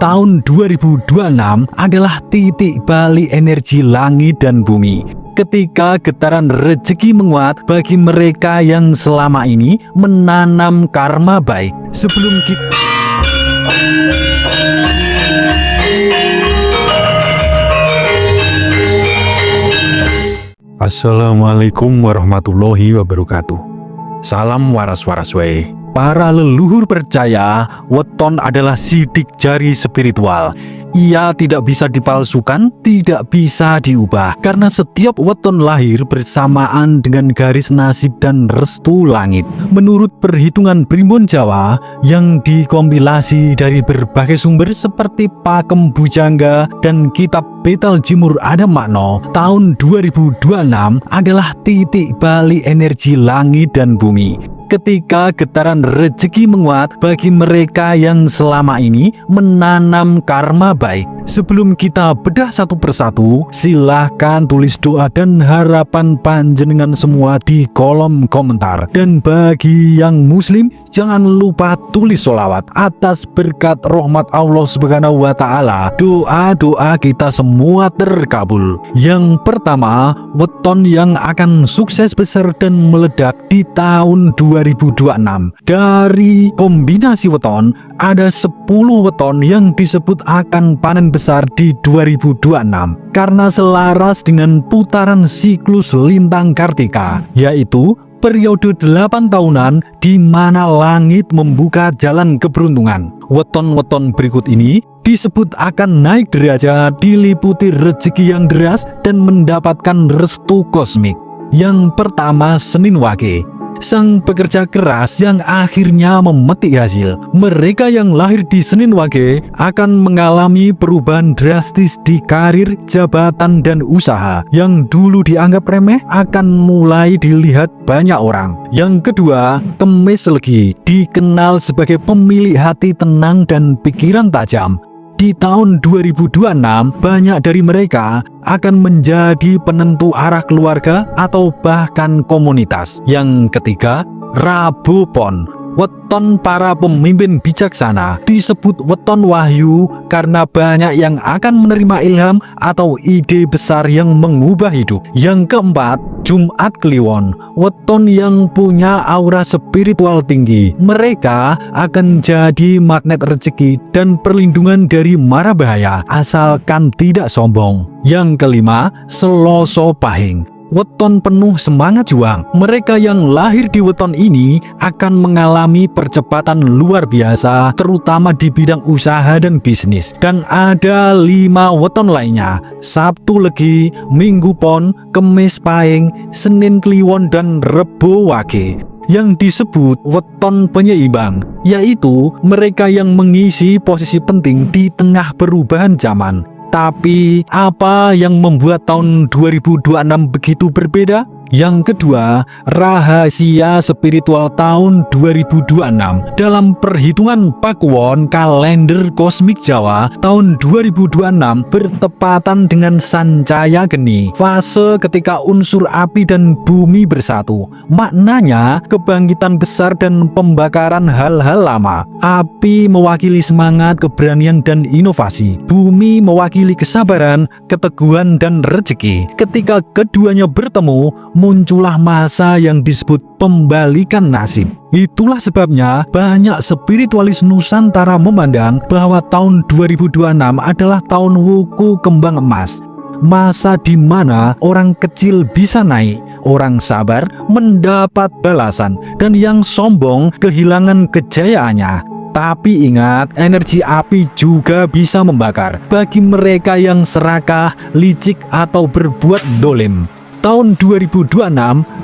tahun 2026 adalah titik balik energi langit dan bumi. Ketika getaran rezeki menguat bagi mereka yang selama ini menanam karma baik. Sebelum kita Assalamualaikum warahmatullahi wabarakatuh. Salam waras-waras wae. Para leluhur percaya weton adalah sidik jari spiritual. Ia tidak bisa dipalsukan, tidak bisa diubah, karena setiap weton lahir bersamaan dengan garis nasib dan restu langit. Menurut perhitungan Primbon Jawa yang dikompilasi dari berbagai sumber seperti Pakem Bujangga dan Kitab Betal Jimur Adam Makno, tahun 2026 adalah titik balik energi langit dan bumi. Ketika getaran rezeki menguat bagi mereka yang selama ini menanam karma baik. Sebelum kita bedah satu persatu, silahkan tulis doa dan harapan panjenengan semua di kolom komentar. Dan bagi yang muslim, jangan lupa tulis sholawat atas berkat rahmat Allah Subhanahu wa Ta'ala. Doa-doa kita semua terkabul. Yang pertama, weton yang akan sukses besar dan meledak di tahun 2026. Dari kombinasi weton, ada 10 weton yang disebut akan panen besar di 2026 karena selaras dengan putaran siklus lintang Kartika, yaitu periode 8 tahunan di mana langit membuka jalan keberuntungan. Weton-weton berikut ini disebut akan naik derajat, diliputi rezeki yang deras dan mendapatkan restu kosmik. Yang pertama, Senin Wage, sang pekerja keras yang akhirnya memetik hasil. Mereka yang lahir di Senin Wage akan mengalami perubahan drastis di karir, jabatan, dan usaha yang dulu dianggap remeh akan mulai dilihat banyak orang. Yang kedua, Kemis Legi, dikenal sebagai pemilik hati tenang dan pikiran tajam. Di tahun 2026, banyak dari mereka akan menjadi penentu arah keluarga atau bahkan komunitas. Yang ketiga, Rabu Pon, weton para pemimpin bijaksana, disebut weton wahyu karena banyak yang akan menerima ilham atau ide besar yang mengubah hidup. Yang keempat, Jumat Kliwon, weton yang punya aura spiritual tinggi. Mereka akan jadi magnet rezeki dan perlindungan dari mara bahaya asalkan tidak sombong. Yang kelima, Selasa Pahing, weton penuh semangat juang. Mereka yang lahir di weton ini akan mengalami percepatan luar biasa, terutama di bidang usaha dan bisnis. Dan ada 5 weton lainnya: Sabtu Legi, Minggu Pon, Kemis Pahing, Senin Kliwon, dan Rebo Wage, yang disebut weton penyeimbang, yaitu mereka yang mengisi posisi penting di tengah perubahan zaman. Tapi apa yang membuat tahun 2026 begitu berbeda? Yang kedua, rahasia spiritual tahun 2026. Dalam perhitungan Pakuwon kalender kosmik Jawa, tahun 2026 bertepatan dengan Sancaya Geni, fase ketika unsur api dan bumi bersatu. Maknanya kebangkitan besar dan pembakaran hal-hal lama. Api mewakili semangat, keberanian, dan inovasi. Bumi mewakili kesabaran, keteguhan, dan rezeki. Ketika keduanya bertemu, muncullah masa yang disebut pembalikan nasib. Itulah sebabnya banyak spiritualis Nusantara memandang bahwa tahun 2026 adalah tahun wuku kembang emas. Masa di mana orang kecil bisa naik, orang sabar mendapat balasan, dan yang sombong kehilangan kejayaannya. Tapi ingat, energi api juga bisa membakar bagi mereka yang serakah, licik, atau berbuat dolim. Tahun 2026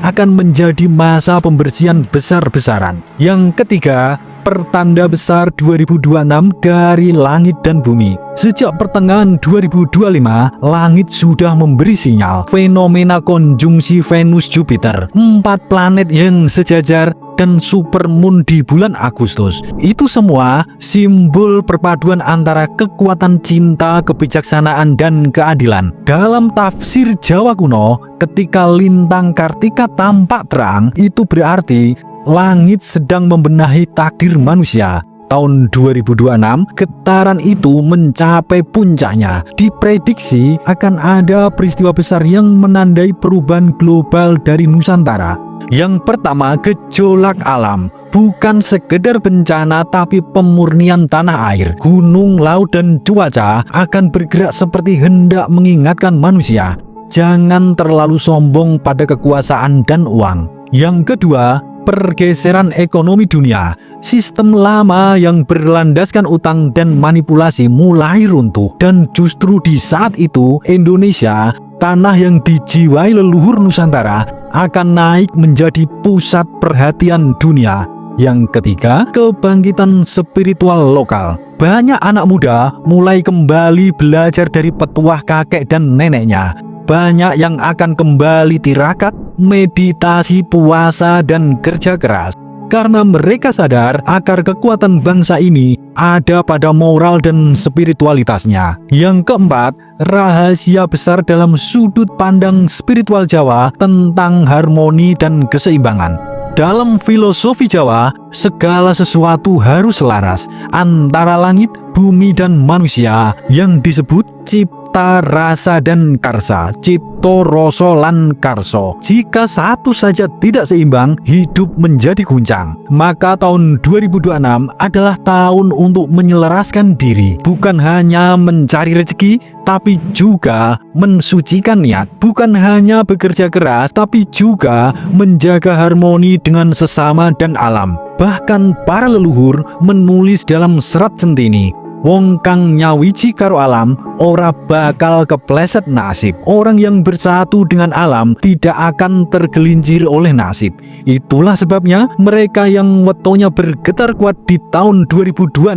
akan menjadi masa pembersihan besar-besaran. Yang ketiga, pertanda besar 2026 dari langit dan bumi. Sejak pertengahan 2025, langit sudah memberi sinyal fenomena konjungsi Venus-Jupiter, 4 planet yang sejajar, dan supermoon di bulan Agustus. Itu semua simbol perpaduan antara kekuatan cinta, kebijaksanaan, dan keadilan. Dalam tafsir Jawa kuno, ketika lintang Kartika tampak terang, itu berarti langit sedang membenahi takdir manusia. Tahun 2026, getaran itu mencapai puncaknya. Diprediksi akan ada peristiwa besar yang menandai perubahan global dari Nusantara. Yang pertama, gejolak alam. Bukan sekedar bencana, tapi pemurnian tanah air. Gunung, laut, dan cuaca akan bergerak seperti hendak mengingatkan manusia. Jangan terlalu sombong pada kekuasaan dan uang. Yang kedua, pergeseran ekonomi dunia. Sistem lama yang berlandaskan utang dan manipulasi mulai runtuh. Dan justru di saat itu, Indonesia, tanah yang dijiwai leluhur Nusantara, akan naik menjadi pusat perhatian dunia. Yang ketiga, kebangkitan spiritual lokal. Banyak anak muda mulai kembali belajar dari petuah kakek dan neneknya. Banyak yang akan kembali tirakat, meditasi, puasa, dan kerja keras. Karena mereka sadar akar kekuatan bangsa ini ada pada moral dan spiritualitasnya. Yang keempat, rahasia besar dalam sudut pandang spiritual Jawa tentang harmoni dan keseimbangan. Dalam filosofi Jawa, segala sesuatu harus selaras antara langit, bumi, dan manusia yang disebut cipta, rasa, dan karsa. Cipto, rasa, lan karso. Jika satu saja tidak seimbang, hidup menjadi guncang. Maka tahun 2026 adalah tahun untuk menyelaraskan diri. Bukan hanya mencari rezeki, tapi juga mensucikan niat. Bukan hanya bekerja keras, tapi juga menjaga harmoni dengan sesama dan alam. Bahkan para leluhur menulis dalam serat Centini, wong kang nyawiji karo alam ora bakal kepleset nasib. Orang yang bersatu dengan alam tidak akan tergelincir oleh nasib. Itulah sebabnya mereka yang wetonya bergetar kuat di tahun 2026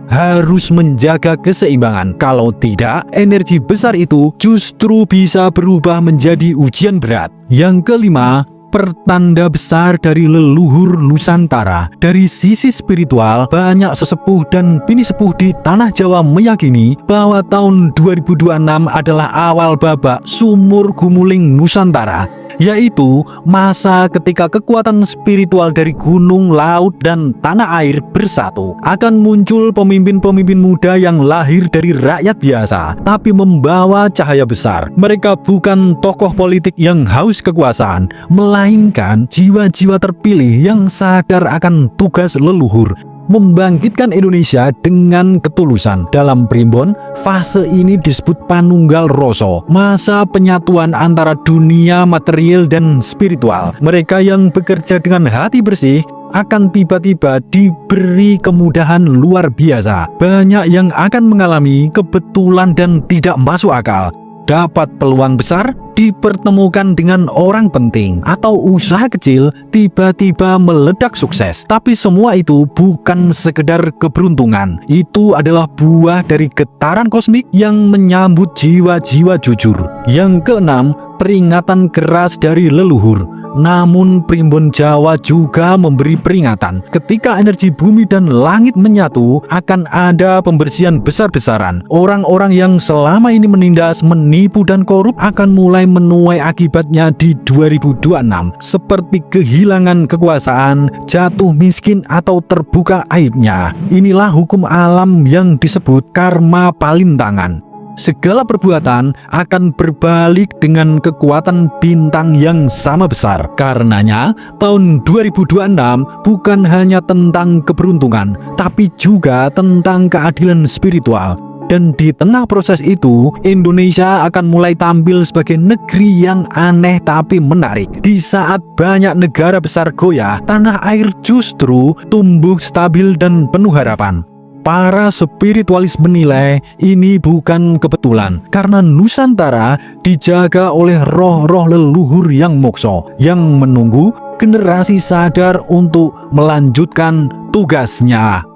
harus menjaga keseimbangan. Kalau tidak, energi besar itu justru bisa berubah menjadi ujian berat. Yang kelima, pertanda besar dari leluhur Nusantara. Dari sisi spiritual, banyak sesepuh dan bini sepuh di tanah Jawa meyakini bahwa tahun 2026 adalah awal babak sumur gumuling Nusantara, yaitu masa ketika kekuatan spiritual dari gunung, laut, dan tanah air bersatu. Akan muncul pemimpin-pemimpin muda yang lahir dari rakyat biasa, tapi membawa cahaya besar. Mereka bukan tokoh politik yang haus kekuasaan, melainkan jiwa-jiwa terpilih yang sadar akan tugas leluhur, membangkitkan Indonesia dengan ketulusan. Dalam primbon, fase ini disebut panunggal rasa, masa penyatuan antara dunia material dan spiritual. Mereka yang bekerja dengan hati bersih akan tiba-tiba diberi kemudahan luar biasa. Banyak yang akan mengalami kebetulan dan tidak masuk akal. Dapat peluang besar, dipertemukan dengan orang penting, atau usaha kecil tiba-tiba meledak sukses. Tapi semua itu bukan sekedar keberuntungan. Itu adalah buah dari getaran kosmik yang menyambut jiwa-jiwa jujur. Yang keenam, peringatan keras dari leluhur. Namun primbon Jawa juga memberi peringatan. Ketika energi bumi dan langit menyatu, akan ada pembersihan besar-besaran. Orang-orang yang selama ini menindas, menipu, dan korup akan mulai menuai akibatnya di 2026, seperti kehilangan kekuasaan, jatuh miskin, atau terbuka aibnya. Inilah hukum alam yang disebut karma palintangan. Segala perbuatan akan berbalik dengan kekuatan bintang yang sama besar. Karenanya, tahun 2026 bukan hanya tentang keberuntungan, tapi juga tentang keadilan spiritual. Dan di tengah proses itu, Indonesia akan mulai tampil sebagai negeri yang aneh tapi menarik. Di saat banyak negara besar goyah, tanah air justru tumbuh stabil dan penuh harapan. Para spiritualis menilai ini bukan kebetulan, karena Nusantara dijaga oleh roh-roh leluhur yang mokso, yang menunggu generasi sadar untuk melanjutkan tugasnya.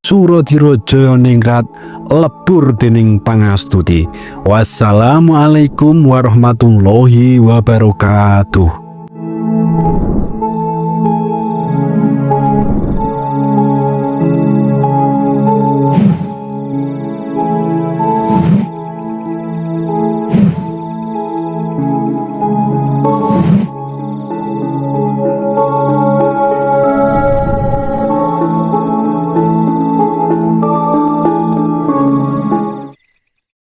Suradira Jayaningrat lebur dening pangastuti. Wassalamualaikum warahmatullahi wabarakatuh.